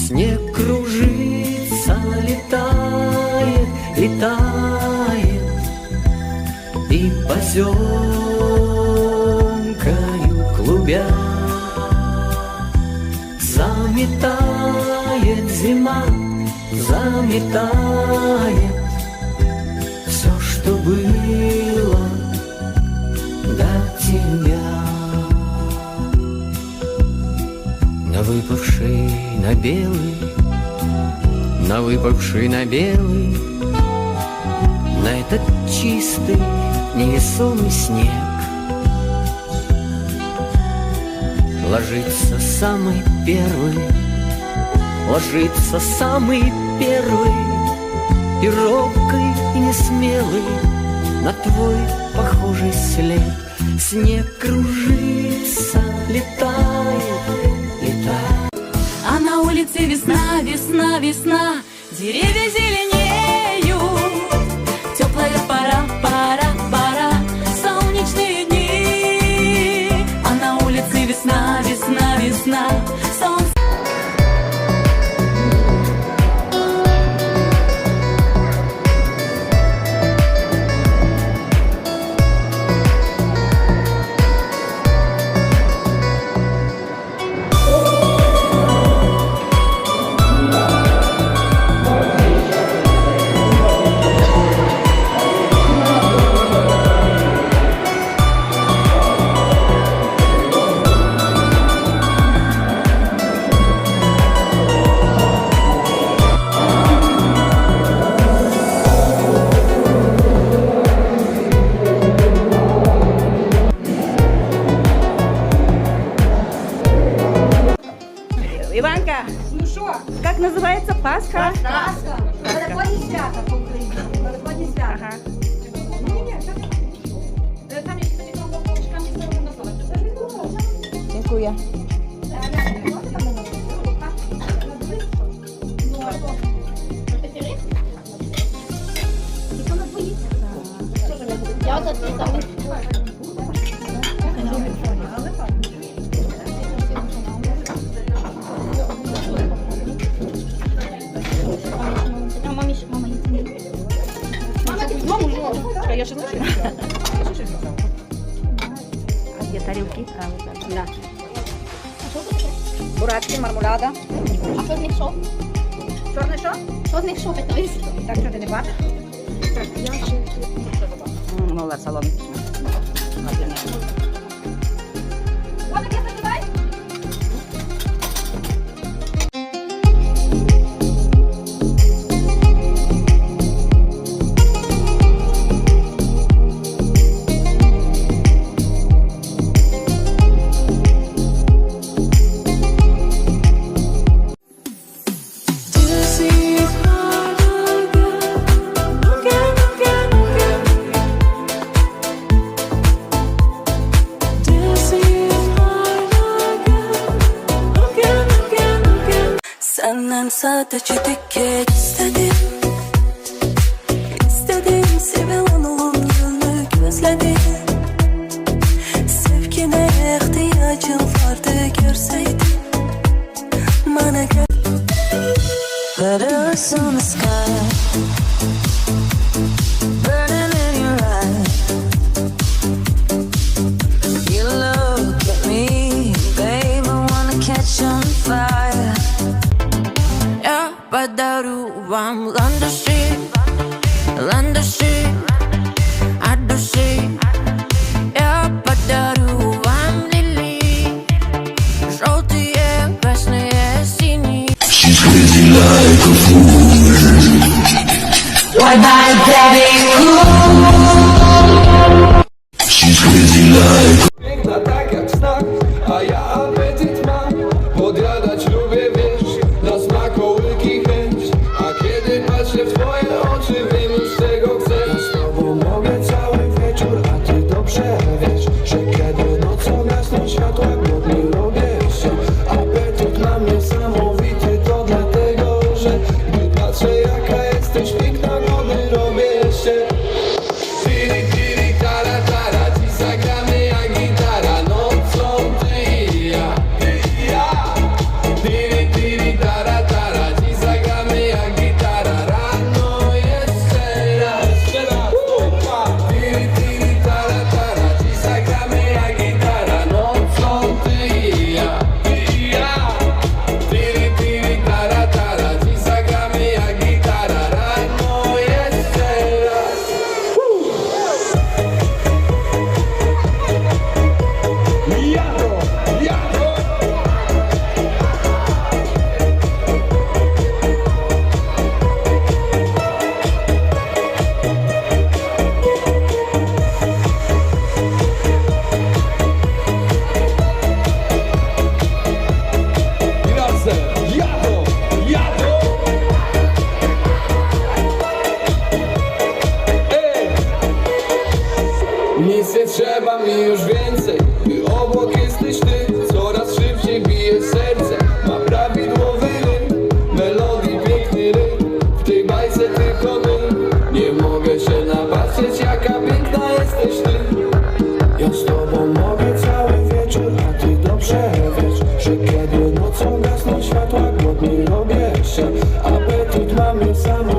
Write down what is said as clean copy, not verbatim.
Снег кружится, летает, летает, и поземкою клубя заметает зима, заметает все, что было до тебя. На выпавший на белый, на выпавший на белый, на этот чистый невесомый снег ложится самый первый, ложится самый первый и робкий, и несмелый на твой похожий след. Снег кружится, летает, летает. А на улице весна, весна, весна, деревья зеленеют. Теплая пора, пора, пора, солнечные дни. А на улице весна, весна, весна, солнце. Иванка, Ну що? как называется Пасха? Пасха. Великодні свята по-українськи. Великодні свята. Ага. Ні, там є такі колбочками, це можна назвати. Дякую. Я от там. Я ще лишу. А где тарелки? А, вот так. Да. Буратки, мармуляда. А що з них що? Чорне що? Що з них що, питаюсь? Так, що ти не бачиш? Молодець, салон. Вона я називаю? Senden sadece dikkat istedim. İstedim sevilen olan gönlü gözledim. Sevgine ihtiyacım vardı görseydin. Bana gel. Letters on the sky, burning in your eyes. You look at me, babe, I wanna catch on fire. Я подарю вам ландыши, ландыши от души. Я подарю вам лилии, желтые, красные, синие. She's crazy like a fool. Why my daddy cool? She's crazy like. Piękna tak jak znak, a ja apetyt mam. Podjadać lubię, wiesz, na smak łyki chęć. A kiedy patrzę w twoje oczy, wiem już czego chcę. Ja z tobą mogę cały wieczór, a ty dobrze wiesz, że kiedy nocą gasną światła, głodny robię się. Apetyt mam niesamowity, to dlatego, że gdy patrzę jaka jesteś piękna, głodny robię się. Tiri, tiri, tara, tara, dziś zagramy jak światła, głodni robię się. Apetyt mamy same